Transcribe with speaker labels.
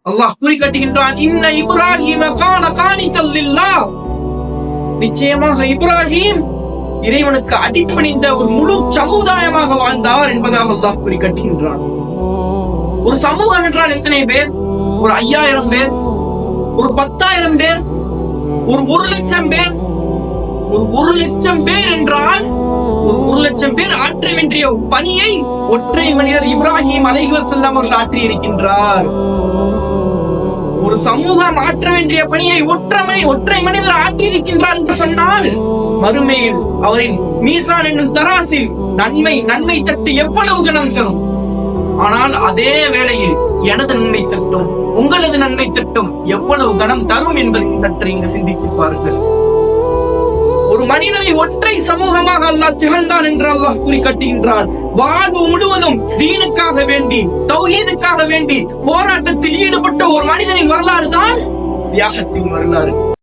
Speaker 1: அல்லாஹ் கூறி காட்டுகின்றான், இன்ன இப்ராஹீம கான கானித்தல் லில்லாஹ், நிச்சயமாக இப்ராஹிம் இறைவனுக்கு அடிபணிந்த ஒரு முழு சமுதாயமாக வாழ்ந்தார் என்பதாக அல்லாஹ் கூறி காட்டுகின்றான். ஒரு சமூகம் என்றால் எத்தனை பேர்? ஒரு 5000 பேர், ஒரு 10,000 பேர், ஒரு 1,00,000 பேர். ஒரு 1,00,000 பேர் என்றால் ஒரு 1,00,000 பேர் ஆற்ற வேண்டிய பணியை ஒற்றை மனிதர் இப்ராஹிம் அலைஹிஸ்ஸலாம் அவர்கள் ஆற்றி இருக்கின்றார். ஒரு சமூகம் ஆற்ற வேண்டிய பணியை ஒற்றை மனிதர் ஆற்றி இருக்கின்றார் என்று சொன்னால் மறுமையில் அவரின் மீசான் என்னும் தராசில் நன்மை தட்டு எவ்வளவு கணம் தரும். ஆனால் அதே வேளையில் எனது நன்மை தட்டும் உங்களது நன்மை தட்டும் எவ்வளவு கணம் தரும் என்பதை பற்றி இங்கு சிந்தித்து பாருங்கள். ஒரு மனிதனை ஒற்றை சமூகமாக அல்லாஹ் திகழ்ந்தான் என்று அல்லாஹ் கூறி காட்டுகின்றான். வாழ்வு முழுவதும் தீனுக்காக வேண்டி, தௌஹீதுக்காக வேண்டி போராட்டத்தில் ஈடுபட்ட ஒரு மனிதனின் வரலாறு தான் தியாகத்தின் வரலாறு.